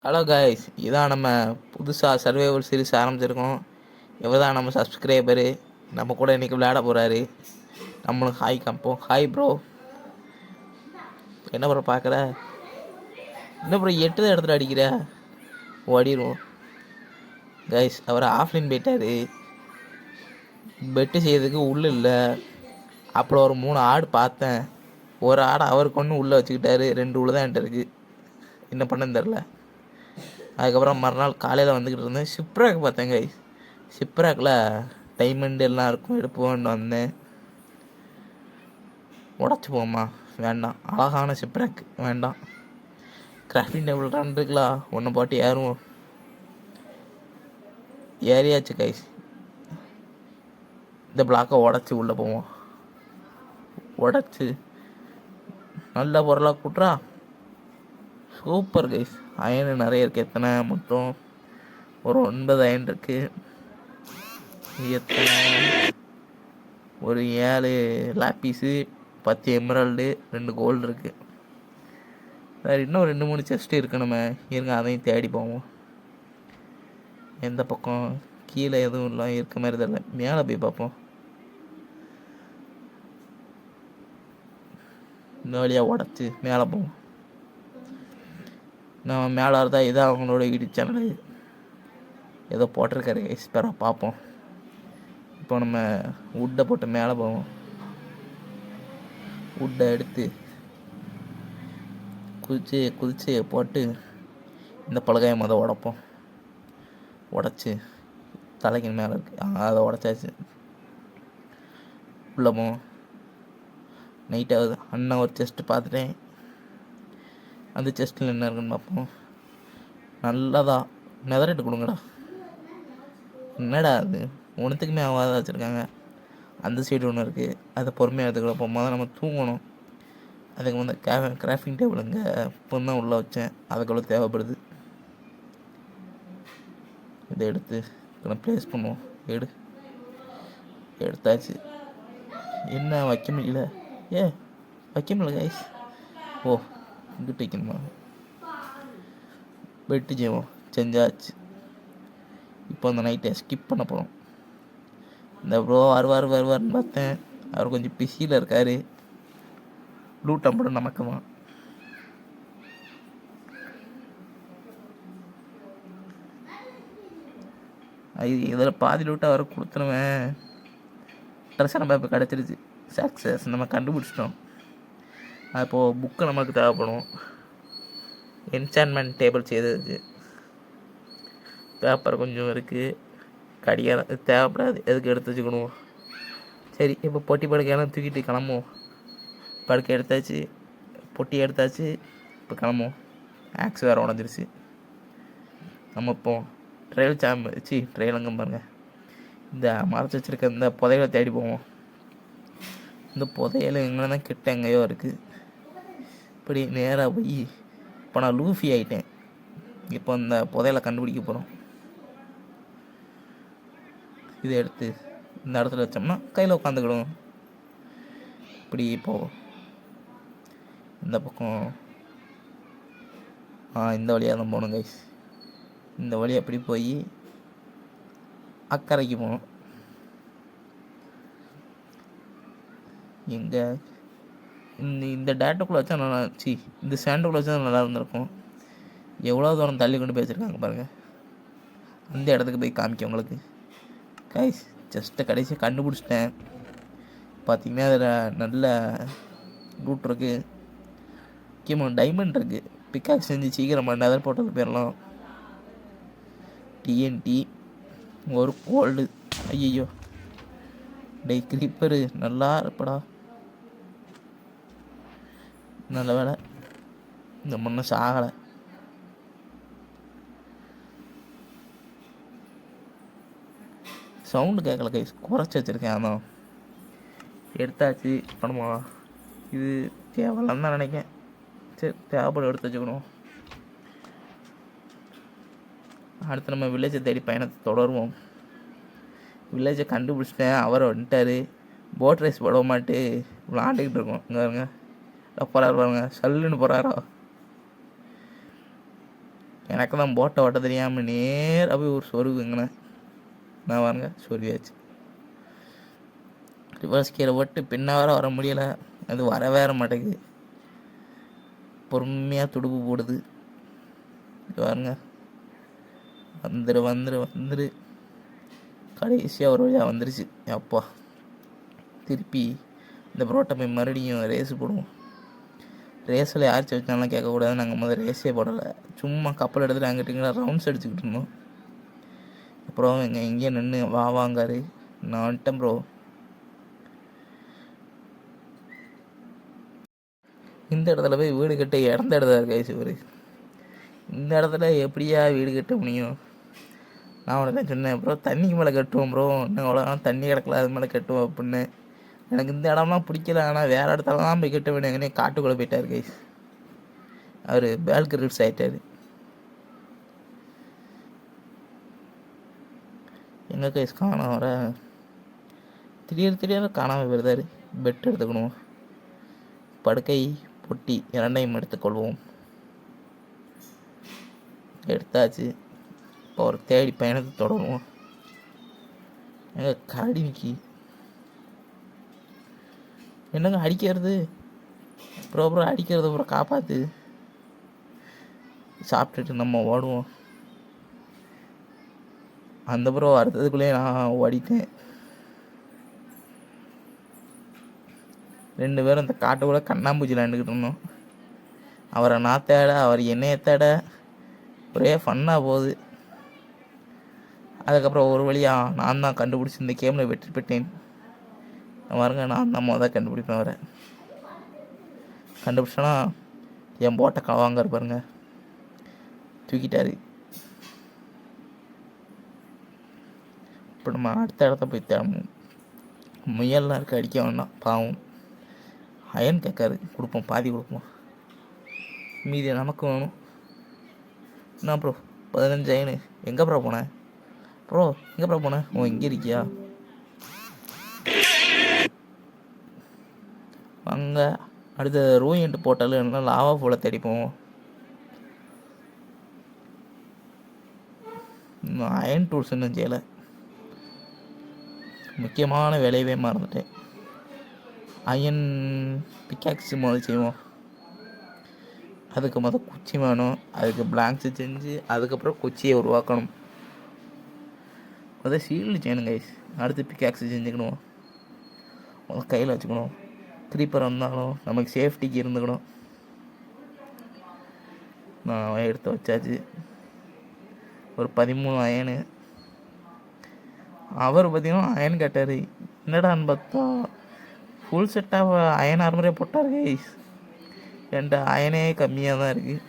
Hello guys, இதான் நம்ம புதுசாக சர்வைவல் சீரிஸ் ஆரம்பிச்சிருக்கோம். இவர் தான் நம்ம சப்ஸ்கிரைபரு. நம்ம கூட இன்றைக்கி விளையாட போகிறாரு. நம்மளும் ஹாய் காப்போம். Hi bro. என்ன ப்ரோ பார்க்குற? என்ன ப்ரோ 8 தான் இடத்துல அடிக்கிற? ஓடிடுவோம் கைஸ். அவர் ஆஃப்லைன் போயிட்டார். பெட்டு செய்யறதுக்கு உள்ளே இல்லை. அப்புறம் ஒரு 3 ஆடு பார்த்தேன். ஒரு ஆடை அவருக்கு ஒன்று உள்ளே வச்சுக்கிட்டாரு. 2 உள்ள தான் என்கிட்ட இருக்குது. என்ன பண்ணன்னு தெரில. அதுக்கப்புறம் மறுநாள் காலையில் வந்துக்கிட்டு இருந்தேன். ஷிப்ராக் பார்த்தேன் கைஸ். ஷிப்ராக்கில் டைமண்ட் எல்லாம் இருக்கும், எடுப்போன்னு வந்தேன். உடச்சி போமா, வேண்டாம். அழகான ஷிப்ராக் வேண்டாம். கிராஃப்டிங் டேபிள் 2 இருக்கலாம், ஒன்று போட்டு ஏறுவோம். ஏறியாச்சு கைஸ். இந்த பிளாக்கை உடச்சி உள்ளே போவோம். உடச்சி நல்ல பொருளாக கூட்டுறா. Super guys. அயனு நிறைய இருக்குது. எத்தனை மொத்தம்? ஒரு 9 அயன் இருக்குது. எத்தனை? ஒரு 7 லாப்பீஸு, 10 எமரால்டு, 2 கோல்டு இருக்குது. வேறு இன்னும் 2-3 செஸ்ட்டு இருக்குது. நம்ம இருங்க அதையும் தேடி போவோம். எந்த பக்கம்? கீழே எதுவும் இல்லை, இருக்க மாதிரி தெரியல. மேலே போய் பார்ப்போம். இந்த வழியாக உடச்சி மேலே போவோம். நம்ம மேலே இருந்தால் இதான் அவங்களோட யூடியூப் சேனல். ஏதோ போட்டிருக்காரு எக்ஸ்பெராக பார்ப்போம். இப்போ நம்ம வுட்டை போட்டு மேலே போவோம். வுட்டை எடுத்து குதிச்சு போட்டு இந்த பலகையை உடைப்போம். உடச்சி தலைக்கு மேலே இருக்குது, அதை உடச்சாச்சு. உள்ளே போவோம். நைட் ஆகுது. அண்ணன் ஒரு செஸ்ட்டு பார்த்துட்டேன். அந்த செஸ்ட்டில் என்ன இருக்குன்னு பார்ப்போம். நல்லதா நெதரேட்டு கொடுங்கடா. என்னடா அது ஒன்றுத்துக்குமே ஆகாத வச்சுருக்காங்க. அந்த சைடு ஒன்று இருக்குது, அதை பொறுமையாக எடுத்துக்கலாம். இப்போ முதல்ல நம்ம தூங்கணும். அதுக்கு கிராஃப்டிங் டேபிளுங்க இப்போ தான் உள்ளே வச்சேன். அதுக்குள்ளே தேவைப்படுது. இதை எடுத்து இப்போ ப்ளேஸ் பண்ணுவோம். எடுத்தாச்சு. என்ன வைக்க முடியல? வைக்க முடியல கைஸ். ஓ, இங்கிட்டு வைக்கணுமா? பெட்டு செய்வோம். செஞ்சாச்சு. இப்போ அந்த நைட்டை ஸ்கிப் பண்ண போகிறோம். இந்த ப்ரோ வருவார்னு பார்த்தேன். அவர் கொஞ்சம் பிஸியில் இருக்கார். லூட் அம்படும் நமக்குமா. இதில் பாதி லூட்டாக அவர் கொடுத்துருவேன். ட்ரெஸ்ஸை நம்ம இப்போ கிடச்சிருச்சு. சக்ஸஸ், நம்ம கண்டுபிடிச்சிட்டோம். அப்போது புக்கு நமக்கு தேவைப்படும். என்சான்மெண்ட் டேபிள் செய்தது. பேப்பர் கொஞ்சம் இருக்குது. கடிகாரம் தேவைப்படாது, எதுக்கு எடுத்து வச்சுக்கணும். சரி, இப்போ பொட்டி படுக்கையெல்லாம் தூக்கிட்டு கிளம்புவோம். படுக்கை எடுத்தாச்சு, பொட்டி எடுத்தாச்சு. இப்போ கிளம்புவோம். ஆக்ஸ் வேறு உடஞ்சிருச்சு. நம்ம இப்போ ட்ரெயிலுங்க பாருங்கள். இந்த மறைச்சி வச்சுருக்க இந்த புதையலை தேடி போவோம். இந்த புதையல் எங்கே தான் கிட்ட எங்கேயோ இருக்குது. இப்படி நேராக போய் இப்போ நான் லூஃபி ஆகிட்டேன். இப்போ இந்த புதையலை கண்டுபிடிக்க போகிறோம். இதை எடுத்து இந்த இடத்துல வச்சோம்னா கையில் உட்காந்துக்கிடும். இப்படி போவோம். இந்த பக்கம் இந்த வழியாக தான் போகணும் கைஸ். இந்த வழி அப்படி போய் அக்கறைக்கு போகணும். எங்கே இந்த டேட்டுக்குள்ளே வச்சா நல்லா இந்த ஸ்டாண்டுக்குள்ளே வச்சா நல்லா இருந்திருக்கும். எவ்வளோ தூரம் தள்ளி கொண்டு போய் வச்சுருக்காங்க பாருங்கள். அந்த இடத்துக்கு போய் காமிக்க உங்களுக்கு கைஸ். ஜஸ்ட்டு கடைசியாக கண்டுபிடிச்சிட்டேன். பார்த்திங்கன்னா அதில் நல்ல ரூட் இருக்குது. முக்கியமாக டைமண்ட் இருக்குது. பிக்காக் செஞ்சு சீக்கிரமாக நெதர் போட்டது போயிடலாம். டிஎன்டி, ஒரு கோல்டு. ஐயோ டே கிரீப்பரு நல்லா இருப்படா. நல்ல வேலை இந்த முன்ன சாகலை. சவுண்டு கேட்கல கைஸ், குறைச்சி வச்சுருக்கேன். அதான் எடுத்தாச்சு. பண்ணுமா, இது தேவையில்லன்னு தான் நினைக்கேன். சரி, தேவைப்படும், எடுத்து வச்சுக்கணும். அடுத்து நம்ம வில்லேஜை தேடி பயணத்தை தொடருவோம். வில்லேஜை கண்டுபிடிச்சிட்டேன். அவர் வந்துட்டார். போட் ரைஸ் போட மாட்டு விளாண்டுக்கிட்டு இருக்கோம். இங்கே பாருங்க, போகிறாரு பாருங்க, சல்லுன்னு போகிறாரா. எனக்கு தான் போட்டை ஓட்ட தெரியாமல் நேராக போய் ஒரு சொருகுங்கண்ணே. நான் வாருங்க சொருவியாச்சு. ரிவர்ஸ் கீரை போட்டு பின்ன வர முடியலை. அது வேற மாட்டேங்குது. பொறுமையாக துடுப்பு போடுது. பாருங்க வந்துரு கடைசியாக ஒரு வழியாக வந்துருச்சு. அப்பா திருப்பி இந்த புரோட்டை போய் மறுபடியும் ரேஸு போடுவோம். ரேஸில் யார் வச்சாலும் கேட்கக்கூடாது. நாங்கள் முதல்ல ரேஸே போடலை. சும்மா கப்பல் எடுத்துகிட்டு அங்கிட்டு ரவுண்ட்ஸ் அடிச்சுக்கிட்டு இருந்தோம். அப்புறம் எங்கேயே நின்று வாங்காரு. நான் வந்துட்டேன் ப்ரோ. இந்த இடத்துல போய் வீடு கட்ட இறந்த இடத்துல இருக்காச்சு இவர். இந்த இடத்துல எப்படியா வீடு கட்ட முடியும்? நான் உடனே சொன்னேன் ப்ரோ தண்ணிக்கு மேலே கட்டுவோம் ப்ரோ, இன்னும் அவ்வளோ தண்ணி கிடக்கல, அது மேலே கட்டுவோம் அப்படின்னு. எனக்கு இந்த இடம்லாம் பிடிக்கல. ஆனால் வேறு இடத்துலலாம் போய் கட்ட வேண்டிய எங்கன்னே காட்டுக்குள்ளே போயிட்டார் கைஸ். அவர் பேல்க்கு ரிட்ஸ் ஆகிட்டார். எங்கே கைஸ் காணாம வர திடீர்னு காணாமல் போயிருந்தார். பெட் எடுத்துக்கணும். படுக்கை பொட்டி இரண்டையும் எடுத்துக்கொள்வோம். எடுத்தாச்சு. இப்போ ஒரு தேடி பயணத்தை தொடருவோம். எங்க கரடி நிக்கி என்னங்க அடிக்கிறது? ப்ரோ அடிக்கிறது ப்ரோ, காப்பாற்று. சாப்பிட்டுட்டு நம்ம ஓடுவோம். அந்த ப்ரோ அடுத்ததுக்குள்ளேயே நான் ஓடிட்டேன். 2 பேரும் இந்த காட்டுக்குள்ளே கண்ணாம்பூச்சி விளாண்டுக்கிட்டு இருந்தோம். அவரை நான் தேட, அவர் என்னைய தேட, ஒரே ஃபன்னாக போகுது. அதுக்கப்புறம் ஒரு வழியாக நான் தான் கண்டுபிடிச்சி இந்த கேமில் வெற்றி பெற்றேன். பாருங்க, நான் தான் மொதல் கண்டுபிடிப்பேன். அவரை கண்டுபிடிச்சோன்னா என் போட்டை களவாங்க பாருங்க, தூக்கிட்டாரு. இப்போ நம்ம அடுத்த இடத்த போய் தேடணும். முயல்லாம் இருக்க அடிக்க வேண்டாம், பாவம். அயன் கேட்காரு, கொடுப்போம், பாதி கொடுப்போம், மீதி நமக்கு வேணும். என்ன ப்ரோ 15 அயனு? எங்கே ப்ரோ போனேன் ப்ரோ? எங்கே ப்ரோ போனேன்? ஓ இங்கே இருக்கியா? அங்கே அடுத்த ரூயின்ட்டு போட்டாலும் என்ன லாவா போல தேடிப்போம். இன்னும் அயன் டூல்ஸ் இன்னும் செய்யலை. முக்கியமான வேலையவே மறந்துட்டேன். அயன் பிக்காக்ஸ் முதல் செய்வோம். அதுக்கு முதல் குச்சி வேணும். அதுக்கு பிளாங்க்ஸு செஞ்சு அதுக்கப்புறம் குச்சியை உருவாக்கணும். முதல் ஷீல்டு செய்யணும் கைஸ். அடுத்து பிக்காக்ஸு செஞ்சுக்கணும். முதல் கையில் வச்சுக்கணும். க்ரீப்பர் வந்தாலும் நமக்கு சேஃப்டிக்கு இருந்துக்கணும். நான் எடுத்து வச்சாச்சு. ஒரு 13 அயனு. அவர் பார்த்தீங்கன்னா அயன் கேட்டார். என்னடான்னு பார்த்தா ஃபுல் செட்டாக அயன் ஆர்மரே போட்டார் கைஸ். என்கிட்ட அயனே கம்மியாக தான் இருக்குது.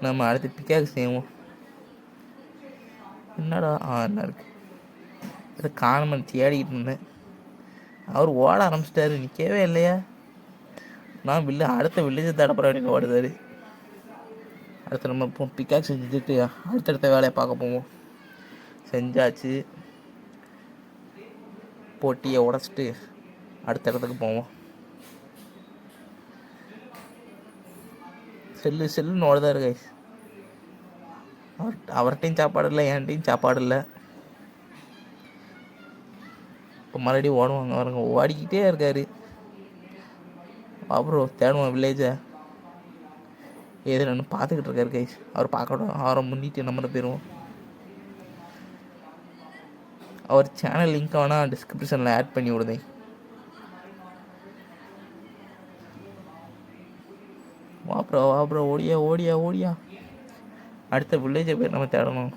நம்ம அடுத்து பிக்காக்ஸ் செய்வோம். என்னடா என்ன இருக்குது? அது காணமன் தேடிக்கிட்டு இருந்தேன். அவர் ஓட ஆரம்பிச்சிட்டாரு, நிற்கவே இல்லையா? நான் அடுத்த வில்லேஜை தடப்புற அப்படின்னு ஓடுதாரு. அடுத்து நம்ம இப்போ பிக்காக்ஸ் செஞ்சுட்டு அடுத்தடுத்த வேலையை பார்க்க போவோம். செஞ்சாச்சு. போட்டியை உடச்சிட்டு அடுத்த இடத்துக்கு போவோம். செல்லுன்னு ஓடுதாரு கைஸ். அவர்கிட்டையும் சாப்பாடு இல்லை, என்கிட்டையும் சாப்பாடு இல்லை. இப்போ மறுபடியும் ஓடுவாங்க. அவருங்க ஓடிக்கிட்டே இருக்காரு. அப்புறம் தேடுவோம் வில்லேஜை. ஏதோ ஒன்று பார்த்துக்கிட்டு இருக்காரு கைஸ். அவர் பார்க்கணும். அவரை முன்னிட்டு நம்ம போயிடுவோம். அவர் சேனல் லிங்க் வேணால் டிஸ்கிரிப்ஷனில் ஆட் பண்ணி விடுதேன். வாப்ரோ ஓடியா. அடுத்த வில்லேஜை போய் நம்ம தேடணும்.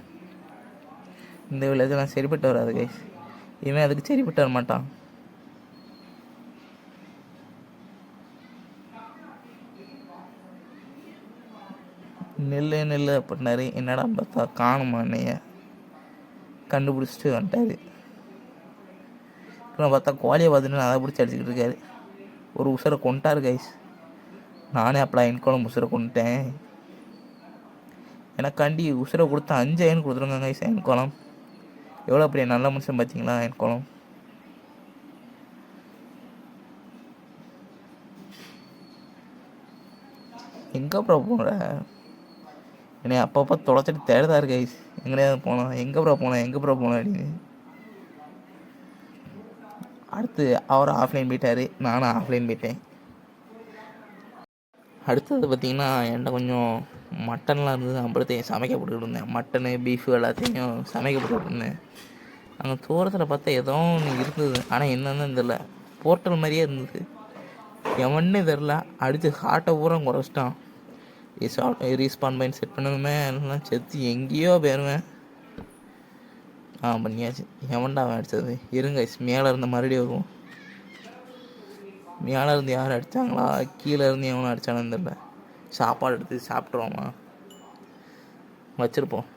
இந்த வில்லேஜெல்லாம் சரிப்பட்டு வராது கைஸ். இவன் அதுக்கு சரிப்பட்டு வர மாட்டான். நெல் அப்படின்னாரு. என்னடா பார்த்தா காணுமா அண்ணைய கண்டுபிடிச்சிட்டு வந்துட்டாரு. இப்போ பார்த்தா கோழியை பார்த்துட்டு அதை பிடிச்சி அடிச்சுக்கிட்டு இருக்காரு. ஒரு உசுரை கொண்டாரு கைஸ். நானே அப்பலாம் என் குளம் உசுரை கொண்டுட்டேன். எனக்காண்டி உசுரை கொடுத்தா 5 அயன் கொடுத்துருங்க கைஸ். என் குளம் எவ்வளோ பெரிய நல்ல மனுஷன் பார்த்தீங்களா? என் குளம் எங்கே ப்ரோ போகிற? என்னை அப்பப்போ தொலைச்சிட்டு தேடுதா இருக்கு கைஸ். எங்கேயாவது போனோம், எங்கே ப்ரோ போனேன் அப்படின்னு. அடுத்து அவர் ஆஃப்லைன் போயிட்டார், நானும் ஆஃப்லைன் போயிட்டேன். அடுத்தது பார்த்திங்கன்னா என்கிட்ட கொஞ்சம் மட்டன்லாம் இருந்தது. அப்படித்தையும் சமைக்கப்பட்டுக்கிட்டு இருந்தேன். மட்டனு பீஃபு எல்லாத்தையும் சமைக்கப்பட்டுக்கிட்டு இருந்தேன். அங்கே தூரத்தில் பார்த்தா ஏதோ ஒன்று இருந்தது, ஆனால் என்னன்னு தெரில. போர்ட்டல் மாதிரியே இருந்தது. எவன்னே தெரில. அடித்து ஹார்ட்டை பூரா குறைச்சிட்டான். ரீஸ்பான் பாயிண்ட் செட் பண்ணதுமே எல்லாம் செத்து எங்கேயோ போயிடுவேன். பண்ணியாச்சு. எவன்டா அவன் அடித்தது? இருங்க, மேலே இருந்த மறுபடியும் வருவோம். மேலே இருந்து யாரும் அடித்தாங்களா, கீழே இருந்து எவனும் அடித்தானு தெரில. சாப்பாடு எடுத்து சாப்பிட்ருவோமா? வச்சுருப்போம்.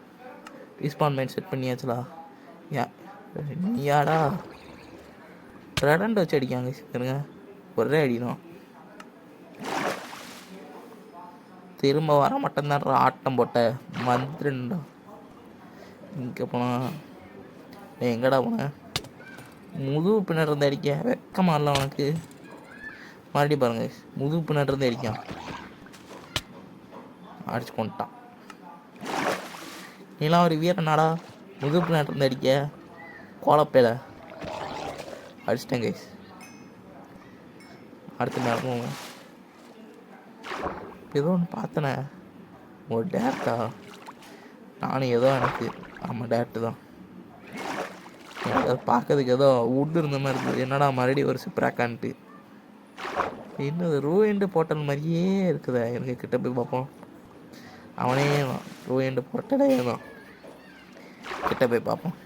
ரீஸ்பான் பாயிண்ட் செட் பண்ணியாச்சுலா. நீயாடா? ரெடண்ட் வச்சு அடிக்காங்க. இருங்க, ஒரே அடிதான். திரும்ப வர மட்டும்தான் ஆட்டம் போட்ட வந்துருண்டா. இங்கே போனால் எங்கடா போனேன்? முதுகு பின்னாடி இருந்து அடிக்க வெக்கமா இல்லை உனக்கு? மறுபடியும் பாருங்க, முதுகு பின்னாடி இருந்து அடிக்கான். அடிச்சு கொண்டுட்டான். நீலாம் ஒரு வீரனாடா, முதுகு பின்னாடி இருந்து அடிக்க கோலப்பேல அடிச்சிட்டேன் கைஸ். அடுத்து மேலே ஏதோ ஒன்று பார்த்தனே, ஒரு டேரக்டா. நானும் ஏதோ எனக்கு ஆமாம் டேரக்டு தான். எனக்கு அதை பார்க்கறதுக்கு ஏதோ வுட் இருந்த மாதிரி இருக்குது. என்னடா மறுபடியும் ஒரு சிப்ராக்கான்ட்டு. இன்னும் ரூஎண்டு போர்ட்டல் மாதிரியே இருக்குதா? எனக்கு கிட்ட போய் பார்ப்போம். அவனே தான், ரூஎண்டு போர்ட்டலே தான். கிட்ட போய் பார்ப்போம்.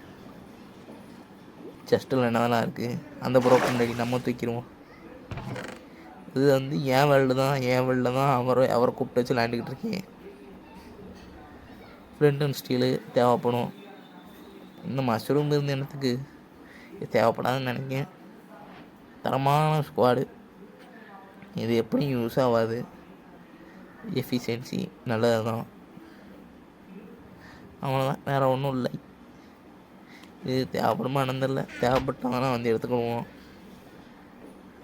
செஸ்ட்டில் என்னதெல்லாம் இருக்குது. அந்த ப்ரோக்கன் முன்னாடி நம்ம தூக்கிடுவோம். இது வந்து என் வேர்ல்டு தான் அவரை கூப்பிட்டு வச்சு விளையாண்டுக்கிட்டு இருக்கேன். ஃப்ளண்ட் அண்ட் ஸ்டீலு தேவைப்படும். இந்த மஷ்ரூம் இருந்து என்னத்துக்கு தேவைப்படாதுன்னு நினைக்கிறேன். தரமான ஸ்குவாடு. இது எப்படியும் யூஸ் ஆகாது. எஃபிஷியன்சி நல்லது தான். அவ்வளோதான், வேறு ஒன்றும் இல்லை. இது தேவைப்படுமா நடந்தில்ல, தேவைப்பட்டாங்கன்னா வந்து எடுத்துக்கிடுவோம்.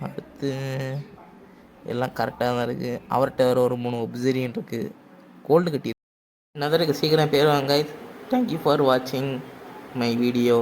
அடுத்து எல்லாம் கரெக்டாக தான் இருக்குது. அவர்கிட்ட வேறு ஒரு 3 ஒப்சரியன் இருக்குது. கோல்டு கட்டி நதருக்கு சீக்கிரம் பேர் வாங்க. தேங்க்யூ ஃபார் வாட்சிங் மை வீடியோ.